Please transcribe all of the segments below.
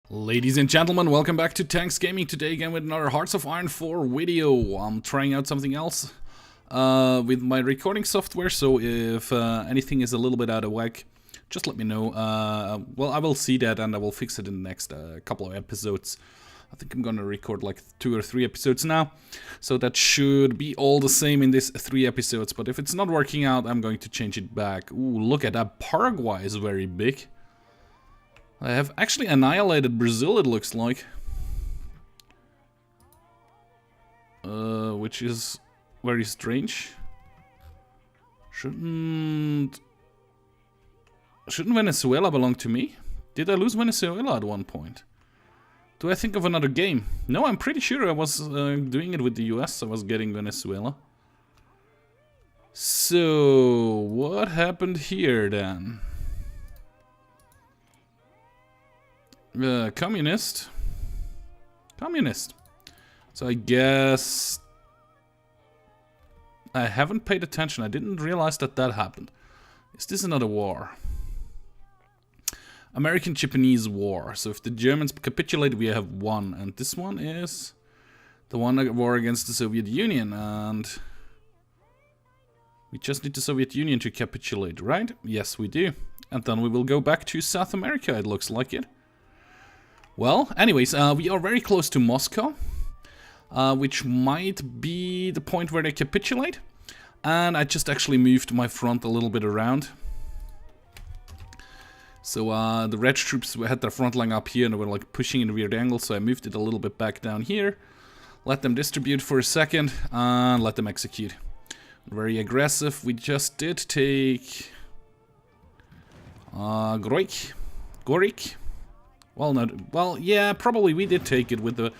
Ladies and gentlemen, welcome back to Tanks Gaming. Today again with another Hearts of Iron 4 video. I'm trying out something else with my recording software, so if anything is a little bit out of whack, just let me know. Well, I will see that and I will fix it in the next couple of episodes. I think I'm gonna record like 2 or 3 episodes now, so that should be all the same in these 3 episodes, but if it's not working out, I'm going to change it back. Ooh, look at that, Paraguay is very big. I have actually annihilated Brazil, it looks like. Which is very strange. Shouldn't Venezuela belong to me? Did I lose Venezuela at one point? Do I think of another game? No, I'm pretty sure I was doing it with the US. I was getting Venezuela. So, what happened here then? Communist. So I guess I haven't paid attention. I didn't realize that happened. Is this another war? American-Japanese War. So if the Germans capitulate, we have won. And this one is the war against the Soviet Union. And we just need the Soviet Union to capitulate, right? Yes, we do. And then we will go back to South America, it looks like it. Well, anyways, we are very close to Moscow, which might be the point where they capitulate. And I just actually moved my front a little bit around. So the red troops had their front line up here and they were like pushing in a weird angle, so I moved it a little bit back down here. Let them distribute for a second and let them execute. Very aggressive. We just did take Gorik. Well, yeah, probably we did take it with the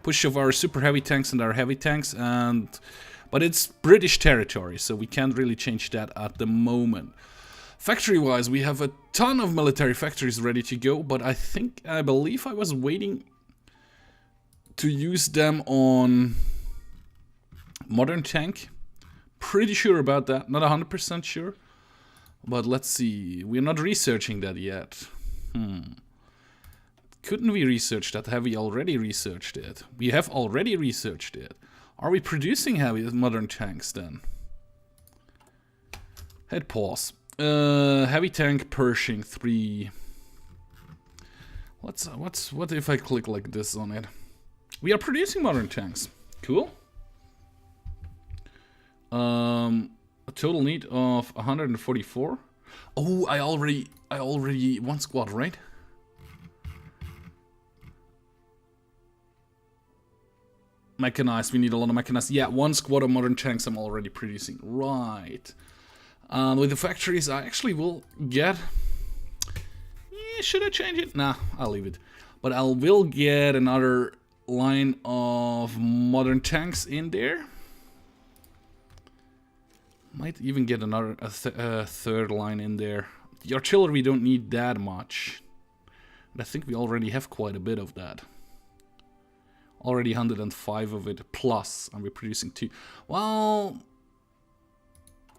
push of our super heavy tanks and our heavy tanks, but it's British territory, so we can't really change that at the moment. Factory-wise, we have a ton of military factories ready to go, but I believe I was waiting to use them on modern tank. Pretty sure about that, not 100% sure, but let's see. We're not researching that yet. Couldn't we research that? Have we already researched it? We have already researched it. Are we producing heavy modern tanks then? Head pause. Heavy tank Pershing 3. What if I click like this on it? We are producing modern tanks. Cool. A total need of 144. Oh, I already one squad, right? Mechanized, we need a lot of mechanized. Yeah, one squad of modern tanks I'm already producing. Right. With the factories, I actually will get... Yeah, should I change it? Nah, I'll leave it. But I will get another line of modern tanks in there. Might even get another third line in there. The artillery, we don't need that much. But I think we already have quite a bit of that. Already 105 of it plus, and we're producing 2. Well,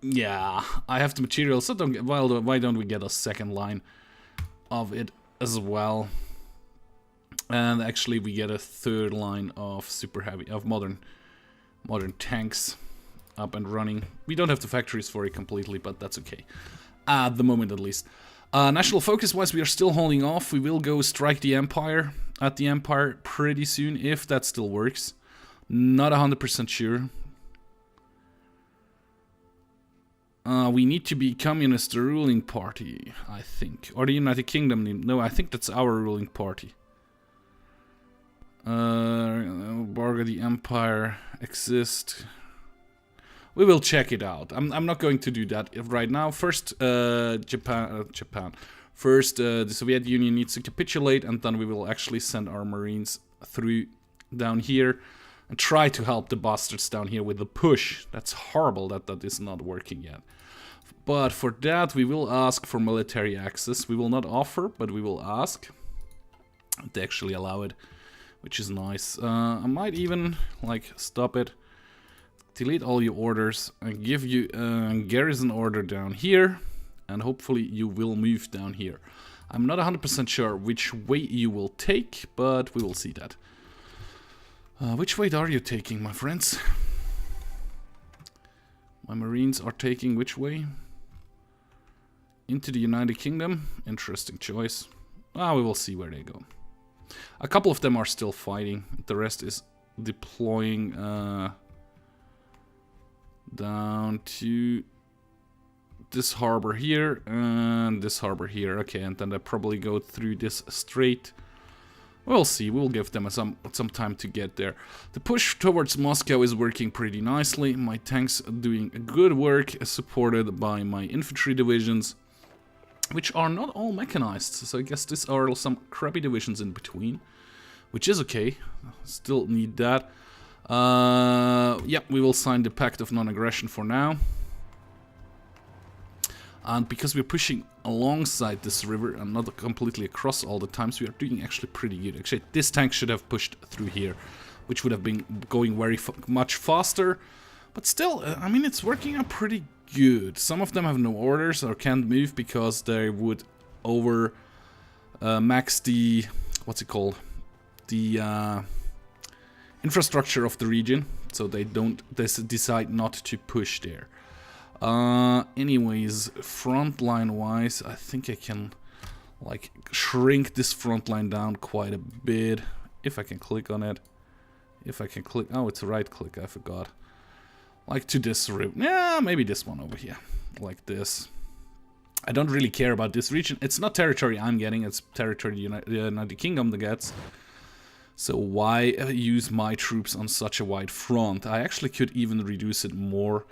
yeah, I have the materials. So why don't we get a second line of it as well? And actually, we get a third line of super heavy, of modern tanks up and running. We don't have the factories for it completely, but that's okay at the moment, at least. National focus-wise, we are still holding off. We will go strike the Empire at the Empire pretty soon, if that still works. Not 100% sure. We need to be communist, the ruling party, I think. Or the United Kingdom. No, I think that's our ruling party. Embargo the Empire exist. We will check it out. I'm not going to do that right now. First, Japan. First, the Soviet Union needs to capitulate, and then we will actually send our Marines through down here and try to help the bastards down here with the push. That's horrible that is not working yet. But for that, we will ask for military access. We will not offer, but we will ask. They actually allow it, which is nice. I might even, like, stop it. Delete all your orders and give you a garrison order down here, and hopefully you will move down here. I'm not 100% sure which way you will take, but we will see that. Which way are you taking, my friends? My Marines are taking which way? Into the United Kingdom. Interesting choice. We will see where they go. A couple of them are still fighting. The rest is deploying down to this harbor here and this harbor here. Okay, and then they probably go through this strait. We'll see. We'll give them some time to get there. The push towards Moscow is working pretty nicely. My tanks are doing good work, supported by my infantry divisions, which are not all mechanized. So I guess these are some crappy divisions in between, which is okay. Still need that. Yeah, we will sign the Pact of Non-Aggression for now. And because we're pushing alongside this river and not completely across all the times, we are doing actually pretty good. Actually, this tank should have pushed through here, which would have been going much faster. But still, I mean, it's working out pretty good. Some of them have no orders or can't move because they would over max the, what's it called? The infrastructure of the region. So they decide not to push there. Anyways, front line wise, I think I can like shrink this front line down quite a bit if I can click on it. If I can click, oh, it's a right click, I forgot. Like to this route, yeah, maybe this one over here, like this. I don't really care about this region. It's not territory I'm getting, it's territory the United Kingdom gets. So why use my troops on such a wide front? I actually could even reduce it more.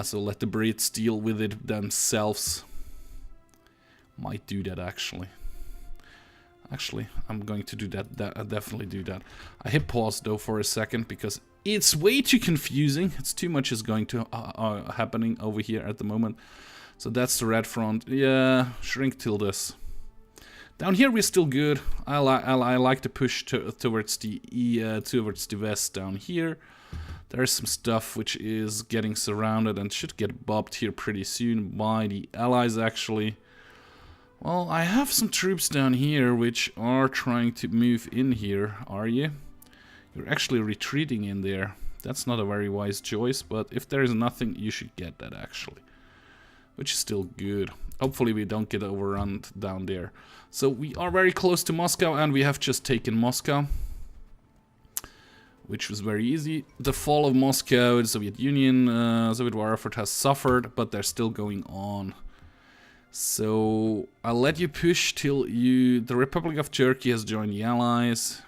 So let the Brits deal with it themselves. Might do that actually. Actually, I'm going to do that. I'll definitely do that. I hit pause though for a second because it's way too confusing. It's too much is going to happening over here at the moment. So that's the red front. Yeah, shrink till this. Down here we're still good. I like to push towards the west down here. There's some stuff which is getting surrounded and should get bobbed here pretty soon by the allies actually. Well, I have some troops down here which are trying to move in here, are you? You're actually retreating in there. That's not a very wise choice, but if there is nothing, you should get that actually. Which is still good. Hopefully we don't get overrun down there. So we are very close to Moscow and we have just taken Moscow, which was very easy. The fall of Moscow, the Soviet Union, Soviet war effort has suffered, but they're still going on. So I'll let you push till the Republic of Turkey has joined the Allies.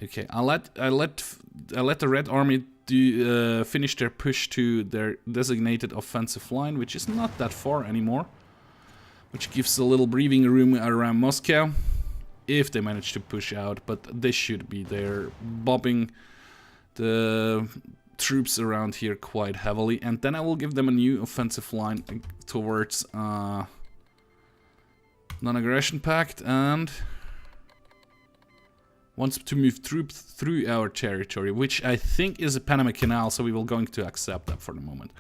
Okay, I let the Red Army finish their push to their designated offensive line, which is not that far anymore, which gives a little breathing room around Moscow. If they manage to push out, but they should be there, bobbing the troops around here quite heavily, and then I will give them a new offensive line towards Non-Aggression Pact, and wants to move troops through our territory, which I think is a Panama Canal, so we will going to accept that for the moment.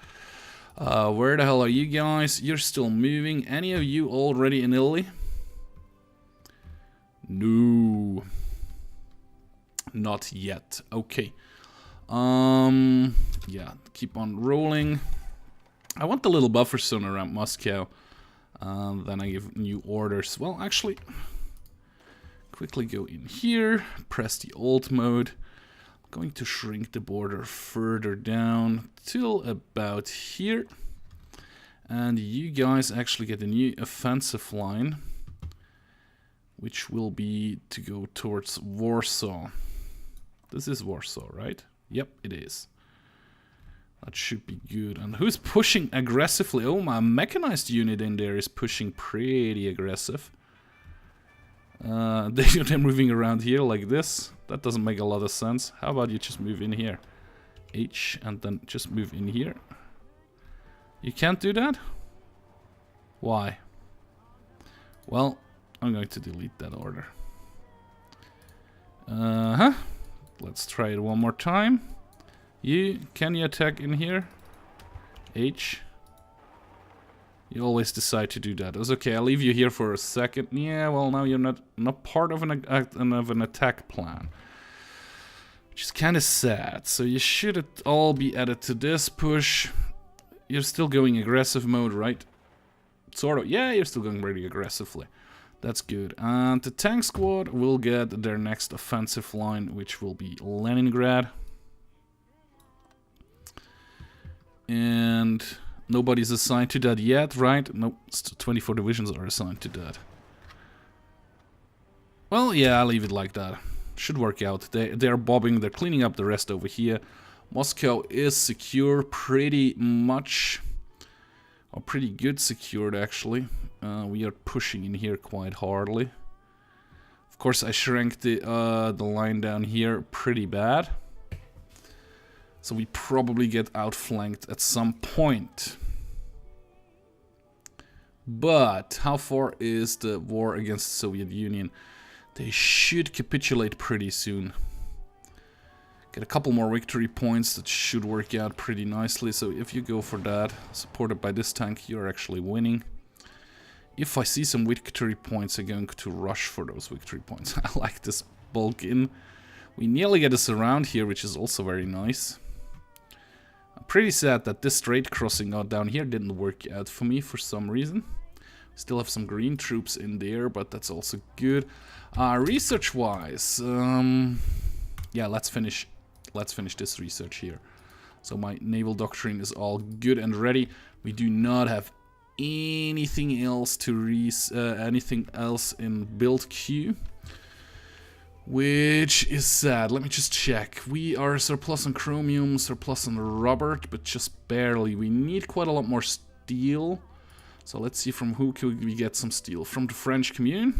Where the hell are you guys? You're still moving. Any of you already in Italy? No, not yet. Okay. Yeah, keep on rolling. I want the little buffer zone around Moscow. Then I give new orders. Well, actually, quickly go in here, press the Alt mode. I'm going to shrink the border further down till about here. And you guys actually get a new offensive line, which will be to go towards Warsaw. This is Warsaw, right? Yep, it is. That should be good. And who's pushing aggressively? Oh, my mechanized unit in there is pushing pretty aggressive. They're moving around here like this. That doesn't make a lot of sense. How about you just move in here? H, and then just move in here. You can't do that? Why? Well, I'm going to delete that order. Let's try it one more time. Can you attack in here? H. You always decide to do that. It's okay, I'll leave you here for a second. Yeah, well, now you're not part of an attack plan. Which is kind of sad. So you should all be added to this push. You're still going aggressive mode, right? Sort of. Yeah, you're still going really aggressively. That's good. And the tank squad will get their next offensive line, which will be Leningrad. And nobody's assigned to that yet, right? Nope, 24 divisions are assigned to that. Well, yeah, I'll leave it like that. Should work out. They're bobbing, they're cleaning up the rest over here. Moscow is secure pretty much. Or pretty good secured, actually. We are pushing in here quite hardly. Of course, I shrank the line down here pretty bad. So we probably get outflanked at some point. But how far is the war against the Soviet Union? They should capitulate pretty soon. Get a couple more victory points, that should work out pretty nicely. So if you go for that, supported by this tank, you're actually winning. If I see some victory points, I'm going to rush for those victory points. I like this bulk in. We nearly get a surround here, which is also very nice. I'm pretty sad that this strait crossing out down here didn't work out for me for some reason. Still have some green troops in there, but that's also good. Research-wise, yeah, let's finish this research here. So my naval doctrine is all good and ready. We do not have anything else in build queue, which is sad. Let me just check. We are surplus on chromium, surplus on rubber, but just barely. We need quite a lot more steel. So let's see from who could we get some steel. From the French Commune.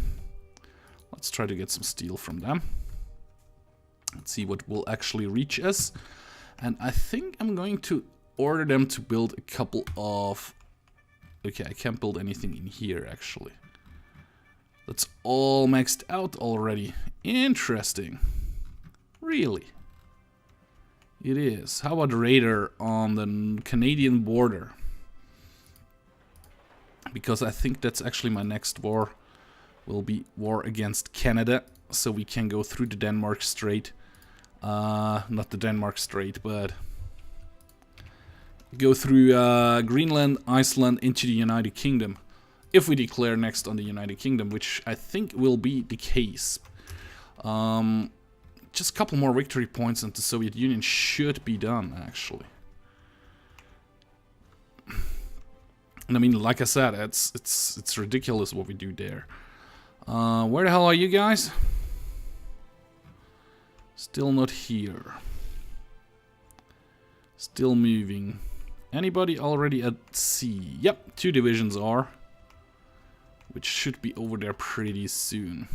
Let's try to get some steel from them. Let's see what will actually reach us. And I think I'm going to order them to build a couple of... Okay, I can't build anything in here, actually. That's all maxed out already. Interesting. Really? It is. How about radar on the Canadian border? Because I think that's actually my next war. Will be war against Canada. So we can go through the Denmark Strait. Not the Denmark Strait, but go through Greenland, Iceland into the United Kingdom. If we declare next on the United Kingdom, which I think will be the case. Just a couple more victory points and the Soviet Union should be done, actually. And I mean, like I said, it's ridiculous what we do there. Where the hell are you guys? Still not here. Still moving. Anybody already at sea? Yep, 2 divisions are. Which should be over there pretty soon.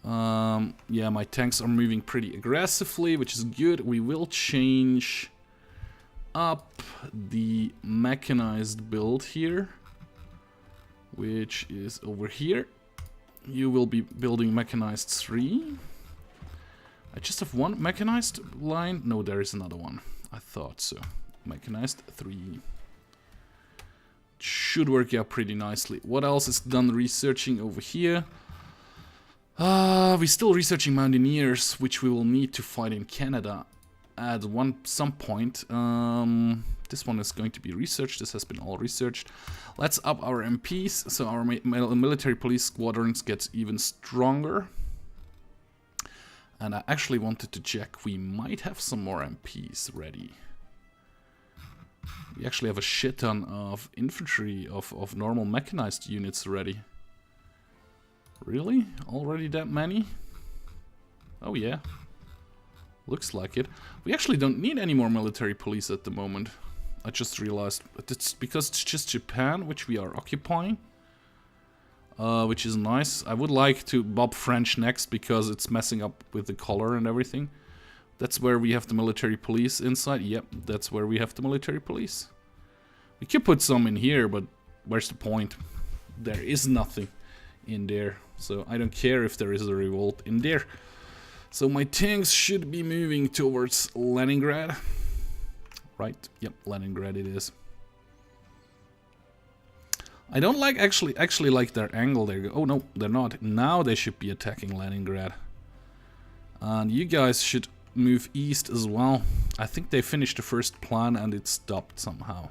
Yeah, my tanks are moving pretty aggressively, which is good. We will change up the mechanized build here, which is over here. You will be building mechanized 3. I just have one mechanized line. No, there is another one. I thought so. Mechanized 3. Should work out pretty nicely. What else is done researching over here? We're still researching mountaineers, which we will need to fight in Canada at some point. This one is going to be researched. This has been all researched. Let's up our MPs, so our military police squadrons get even stronger. And I actually wanted to check. We might have some more MPs ready. We actually have a shit ton of infantry, of normal mechanized units ready. Really? Already that many? Oh yeah. Looks like it. We actually don't need any more military police at the moment. I just realized. It's because it's just Japan, which we are occupying. Which is nice. I would like to bob French next because it's messing up with the color and everything. That's where we have the military police inside. Yep, that's where we have the military police. We could put some in here, but where's the point? There is nothing in there. So I don't care if there is a revolt in there. So my tanks should be moving towards Leningrad. Right? Yep, Leningrad it is. I don't like actually like their angle there. Oh no, they're not. Now they should be attacking Leningrad. And you guys should move east as well. I think they finished the first plan and it stopped somehow.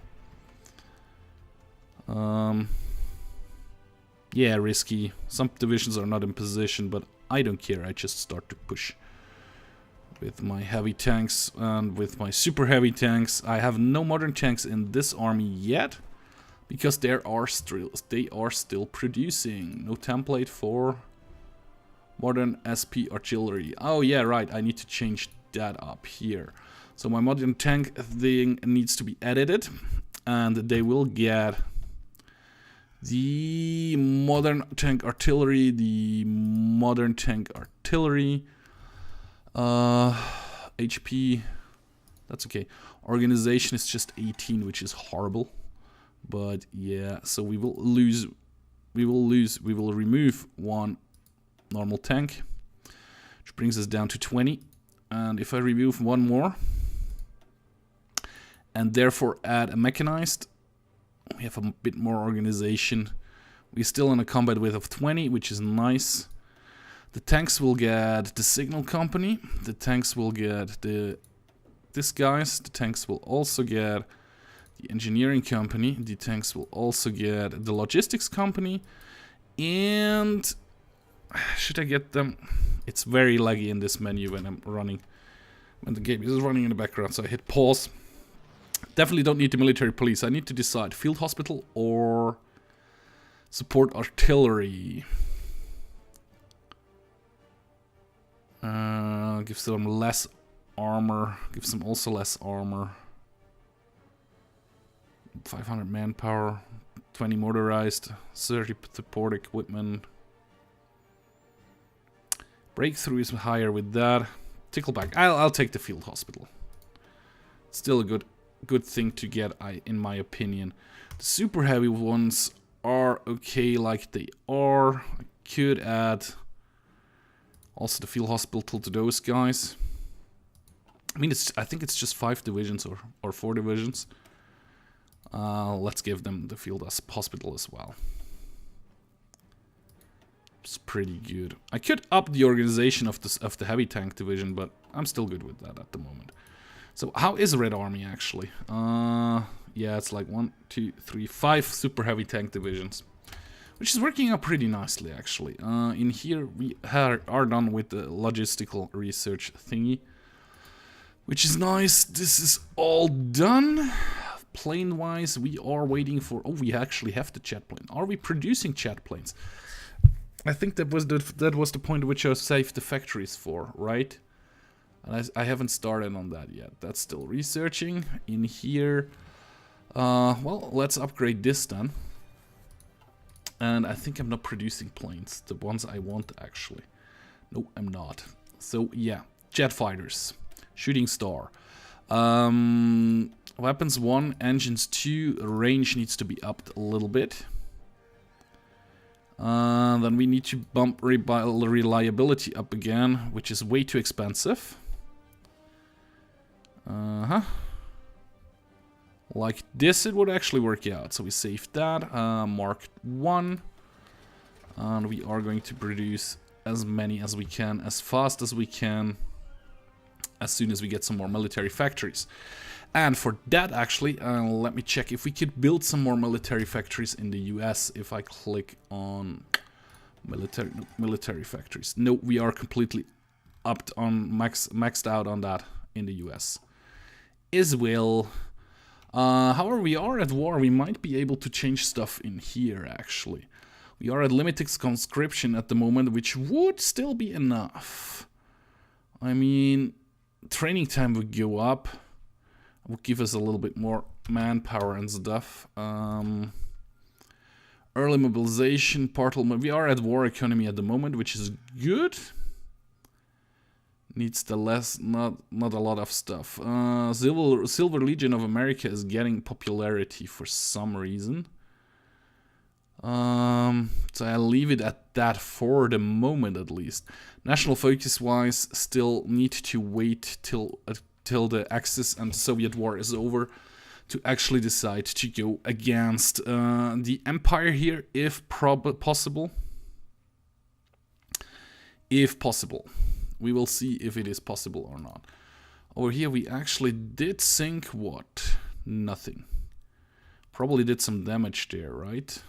Yeah, risky. Some divisions are not in position, but I don't care. I just start to push with my heavy tanks and with my super heavy tanks. I have no modern tanks in this army yet because they are still producing. No template for modern SP artillery. Oh yeah, right. I need to change that up here. So my modern tank thing needs to be edited, and they will get the modern tank artillery, HP, that's okay. Organization is just 18, which is horrible. But yeah, so we will remove one normal tank, which brings us down to 20. And if I remove one more, and therefore add a mechanized, we have a bit more organization. We're still in a combat width of 20, which is nice. The tanks will get the signal company. The tanks will get this guys. The tanks will also get the engineering company. The tanks will also get the logistics company. And should I get them? It's very laggy in this menu when I'm running, when the game is running in the background. So I hit pause. Definitely don't need the military police. I need to decide field hospital or support artillery. Gives them less armor. Gives them also less armor. 500 manpower. 20 motorized. 30 support equipment. Breakthrough is higher with that. Tickleback. I'll take the field hospital. Still a good thing to get, in my opinion. The super heavy ones are okay like they are. I could add also the field hospital to those guys. I mean, I think it's just 5 divisions or 4 divisions. Let's give them the field hospital as well. It's pretty good. I could up the organization of the heavy tank division, but I'm still good with that at the moment. So how is Red Army actually? Yeah, it's like 1, 2, 3, 5 super heavy tank divisions, which is working out pretty nicely actually. In here we are done with the logistical research thingy, which is nice. This is all done. Plane wise, we are waiting for. Oh, we actually have the jet plane. Are we producing jet planes? I think that was the point at which I saved the factories for, right? And I haven't started on that yet. That's still researching. In here, well, let's upgrade this then. And I think I'm not producing planes, the ones I want actually. No, I'm not. So yeah, jet fighters, shooting star. Weapons 1, engines 2, range needs to be upped a little bit. Then we need to bump reliability up again, which is way too expensive. Like this, it would actually work out. So we saved that. Mark 1. And we are going to produce as many as we can, as fast as we can, as soon as we get some more military factories. And for that, actually, let me check if we could build some more military factories in the US. If I click on military factories. No, we are completely upped on maxed out on that in the US. Israel. However, we are at war. We might be able to change stuff in here, actually. We are at limited conscription at the moment, which would still be enough. I mean, training time would go up. Would give us a little bit more manpower and stuff. Early mobilization, we are at war economy at the moment, which is good. Needs the not a lot of stuff. Silver Legion of America is getting popularity for some reason. So I'll leave it at that for the moment at least. National focus wise, still need to wait till the Axis and Soviet war is over to actually decide to go against the Empire here, if possible. If possible. We will see if it is possible or not. Over here we actually did sink what? Nothing. Probably did some damage there, right?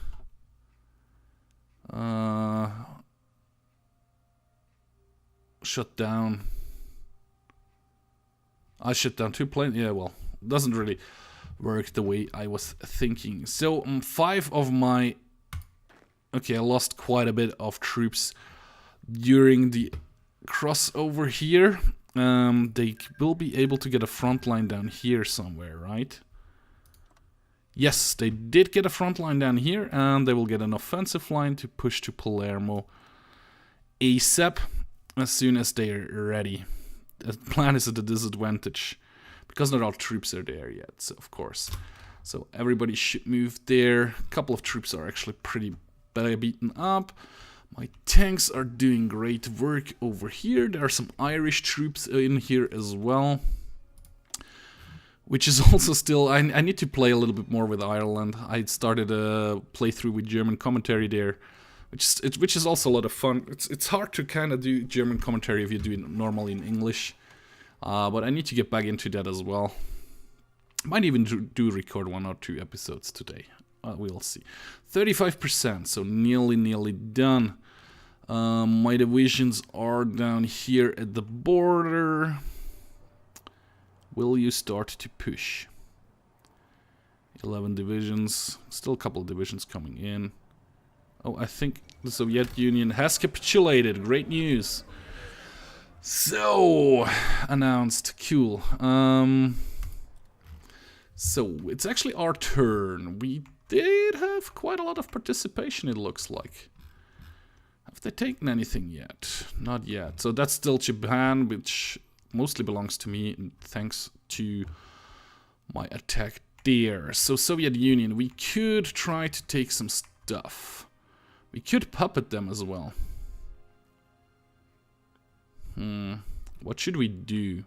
Shut down. I shut down 2 planes. Yeah, well, doesn't really work the way I was thinking. So 5 of my... Okay, I lost quite a bit of troops during the crossover here. They will be able to get a front line down here somewhere, right? Yes, they did get a front line down here, and they will get an offensive line to push to Palermo ASAP as soon as they're ready. The plan is at a disadvantage because not all troops are there yet, so of course. So everybody should move there. A couple of troops are actually pretty beaten up. My tanks are doing great work over here. There are some Irish troops in here as well. Which is also still... I need to play a little bit more with Ireland. I started a playthrough with German commentary there. Which is also a lot of fun. It's hard to kind of do German commentary if you do it normally in English. But I need to get back into that as well. Might even record 1 or 2 episodes today. We'll see. 35%, so nearly done. My divisions are down here at the border. Will you start to push? 11 divisions. Still a couple of divisions coming in. Oh, I think the Soviet Union has capitulated. Great news. So, announced. Cool. So, it's actually our turn. We did have quite a lot of participation, it looks like. Have they taken anything yet? Not yet. So that's still Japan, which mostly belongs to me, thanks to my attack there. So Soviet Union, we could try to take some stuff. We could puppet them as well. What should we do?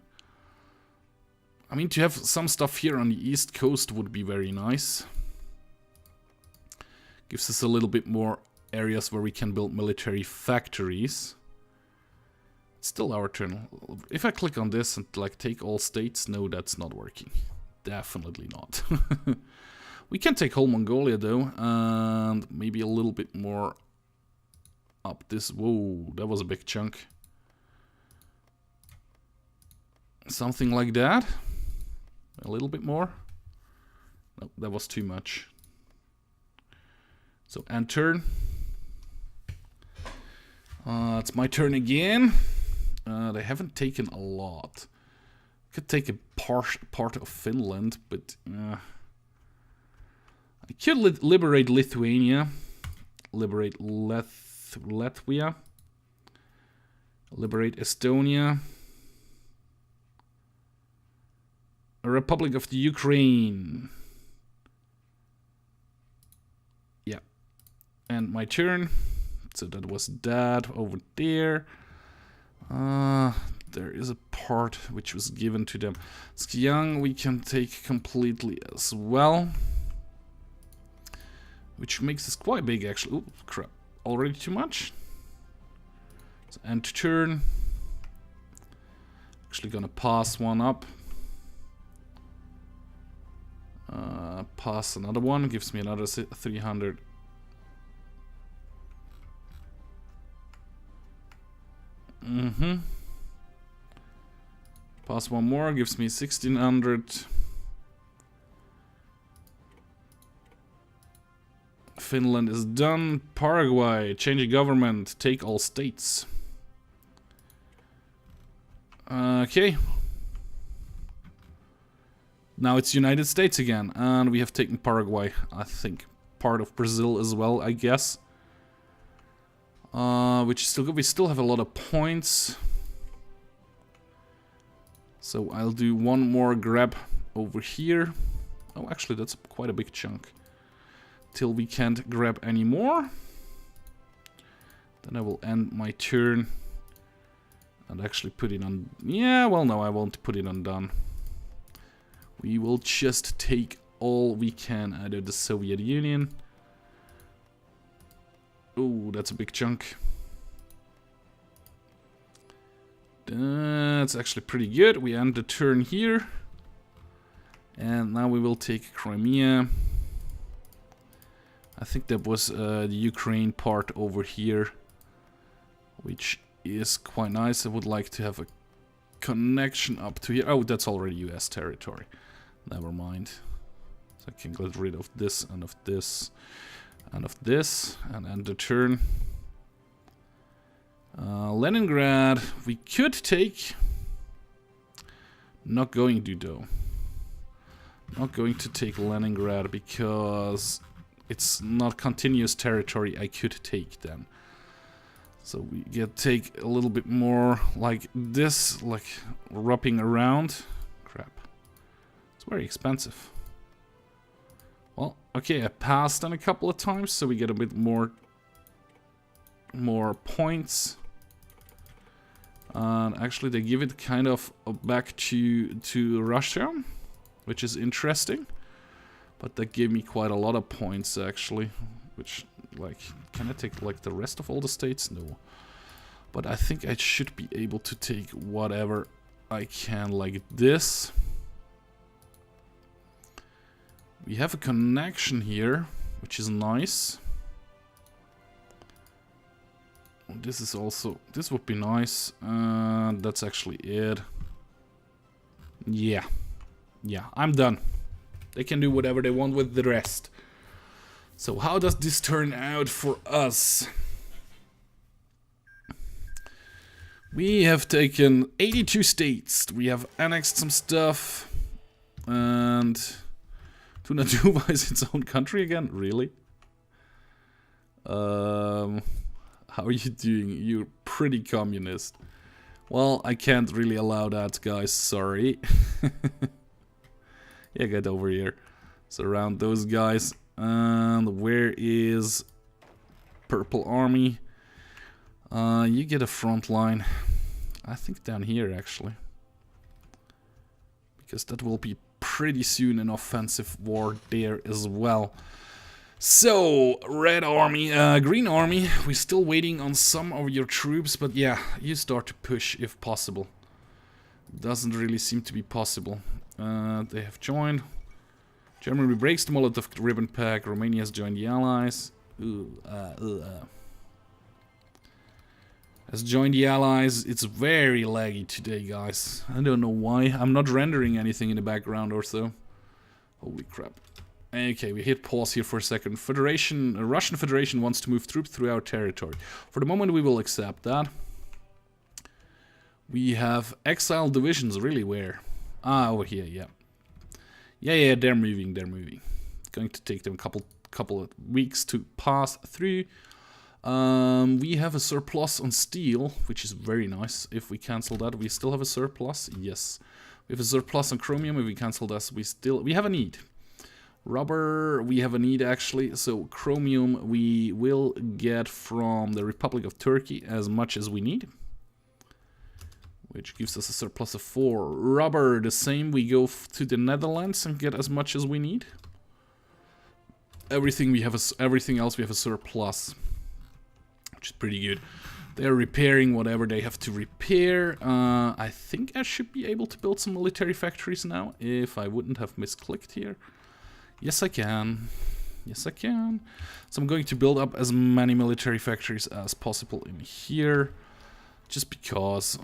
I mean, to have some stuff here on the East Coast would be very nice. Gives us a little bit more areas where we can build military factories. It's still our turn. If I click on this and like take all states, no, that's not working. Definitely not. We can take whole Mongolia though, and maybe a little bit more up this. Whoa, that was a big chunk. Something like that. A little bit more. No, that was too much. So end turn. It's my turn again. They haven't taken a lot. Could take a part of Finland, but I could liberate Lithuania, liberate Latvia, liberate Estonia, a Republic of the Ukraine. Yeah, and my turn. So that was that over there. There is a part which was given to them. Skiang we can take completely as well. Which makes us quite big actually. Oh crap, already too much. So end turn. Actually gonna pass one up. Pass another one, gives me another 300. Pass one more, gives me 1600. Finland is done. Paraguay, change government, take all states. Okay. Now it's United States again, and we have taken Paraguay. I think part of Brazil as well, I guess. Which is still good. We still have a lot of points. So I'll do one more grab over here. Oh, actually, that's quite a big chunk. Till we can't grab any more. Then I will end my turn. And actually put it on... Yeah, well, no, I won't put it on done. We will just take all we can out of the Soviet Union. Oh, that's a big chunk. That's actually pretty good. We end the turn here. And now we will take Crimea. I think that was the Ukraine part over here, which is quite nice. I would like to have a connection up to here. Oh, that's already US territory. Never mind. So I can get rid of this and of this and of this and end the turn. Leningrad, we could take. Not going to though. Not going to take Leningrad because it's not continuous territory I could take then. So we get take a little bit more like this, like wrapping around. Crap. It's very expensive. Well, okay, I passed on a couple of times, so we get a bit more points. And actually they give it kind of back to Russia, which is interesting. But that gave me quite a lot of points actually, which, like, can I take like the rest of all the states? No. But I think I should be able to take whatever I can, like this. We have a connection here, which is nice. This is also, this would be nice. That's actually it. Yeah, I'm done. They can do whatever they want with the rest. So how does this turn out for us? We have taken 82 states. We have annexed some stuff. And Tunaduva is its own country again? Really? How are you doing? You're pretty communist. Well, I can't really allow that, guys. Sorry. Yeah, get over here. Surround those guys. And where is Purple Army? You get a front line. I think down here, actually. Because that will be pretty soon an offensive war there as well. So, Red Army, Green Army, we're still waiting on some of your troops, but yeah, you start to push if possible. Doesn't really seem to be possible. They have joined. Germany breaks the Molotov ribbon pack. Romania has joined the Allies. Has joined the Allies. It's very laggy today, guys. I don't know why. I'm not rendering anything in the background or so. Holy crap. Okay, we hit pause here for a second. Russian Federation wants to move troops through our territory. For the moment, we will accept that. We have exiled divisions, really, where? Ah, over here, yeah. Yeah, they're moving. It's going to take them a couple of weeks to pass through. We have a surplus on steel, which is very nice. If we cancel that, we still have a surplus. Yes. We have a surplus on chromium. If we cancel that, we have a need. Rubber, we have a need actually. So chromium, we will get from the Republic of Turkey as much as we need, which gives us a surplus of 4. Rubber, the same. We go to the Netherlands and get as much as we need. Everything else we have a surplus, which is pretty good. They're repairing whatever they have to repair. I think I should be able to build some military factories now, if I wouldn't have misclicked here. Yes, I can. Yes, I can. So I'm going to build up as many military factories as possible in here. Just because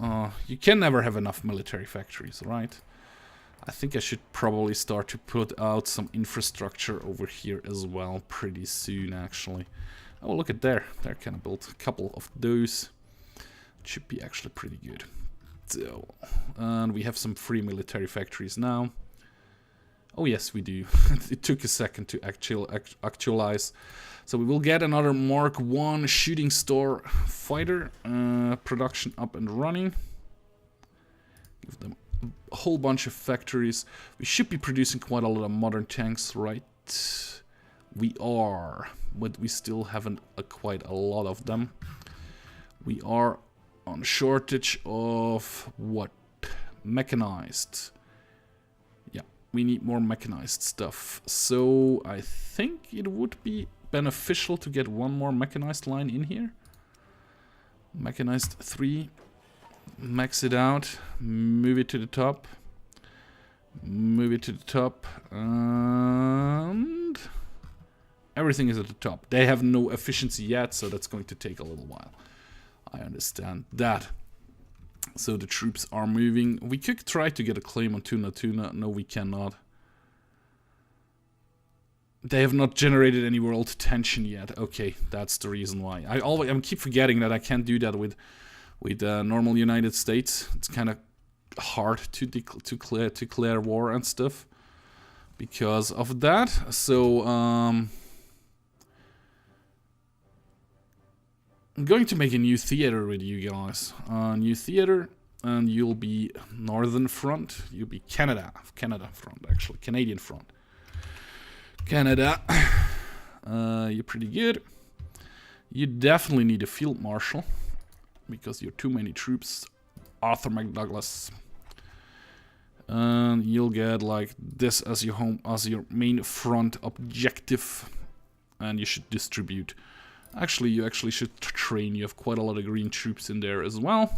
you can never have enough military factories, right? I think I should probably start to put out some infrastructure over here as well pretty soon, actually. Oh, look at there. There, can I build a couple of those. It should be actually pretty good. So, and we have some free military factories now. Oh yes, we do. It took a second to actualize. So we will get another Mark 1 shooting star fighter production up and running. Give them a whole bunch of factories. We should be producing quite a lot of modern tanks, right? We are, but we still haven't quite a lot of them. We are on shortage of what? Mechanized. we need more mechanized stuff. So I think it would be beneficial to get one more mechanized line in here. Mechanized 3. Max it out. Move it to the top. Move it to the top. And everything is at the top. They have no efficiency yet, so that's going to take a little while. I understand that. So the troops are moving. We could try to get a claim on Tuna Tuna. No, we cannot. They have not generated any world tension yet. Okay, that's the reason why. I keep forgetting that I can't do that with normal United States. It's kind of hard to declare war and stuff because of that. So I'm going to make a new theater with you guys. New theater, and you'll be Northern Front. You'll be Canada Front, actually. Canadian Front. Canada. You're pretty good. You definitely need a field marshal because you're too many troops. Arthur McDouglas. And you'll get like this as your main front objective, and you should distribute. Actually, you should train. You have quite a lot of green troops in there as well,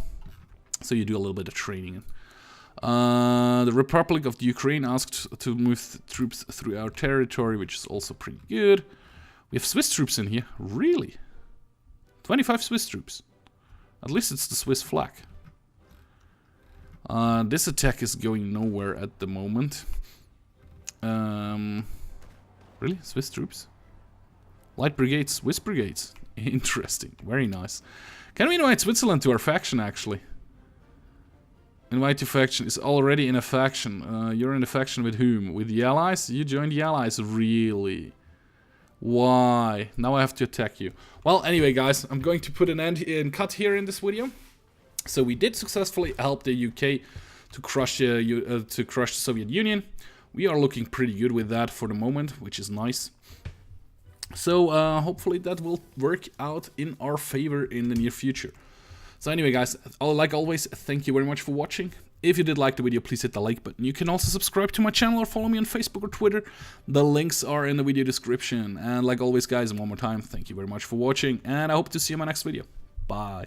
so you do a little bit of training. The Republic of the Ukraine asked to move troops through our territory, which is also pretty good. We have Swiss troops in here. Really? 25 Swiss troops. At least it's the Swiss flag. This attack is going nowhere at the moment. Really? Swiss troops? Light brigades, Swiss brigades. Interesting. Very nice. Can we invite Switzerland to our faction, actually? Invite to faction is already in a faction. You're in a faction with whom? With the Allies? You joined the Allies? Really? Why? Now I have to attack you. Well, anyway, guys, I'm going to put an end and cut here in this video. So we did successfully help the UK to crush the Soviet Union. We are looking pretty good with that for the moment, which is nice. So hopefully that will work out in our favor in the near future. So anyway, guys, like always, thank you very much for watching. If you did like the video, please hit the like button. You can also subscribe to my channel or follow me on Facebook or Twitter. The links are in the video description. And like always, guys, one more time, thank you very much for watching, and I hope to see you in my next video. Bye.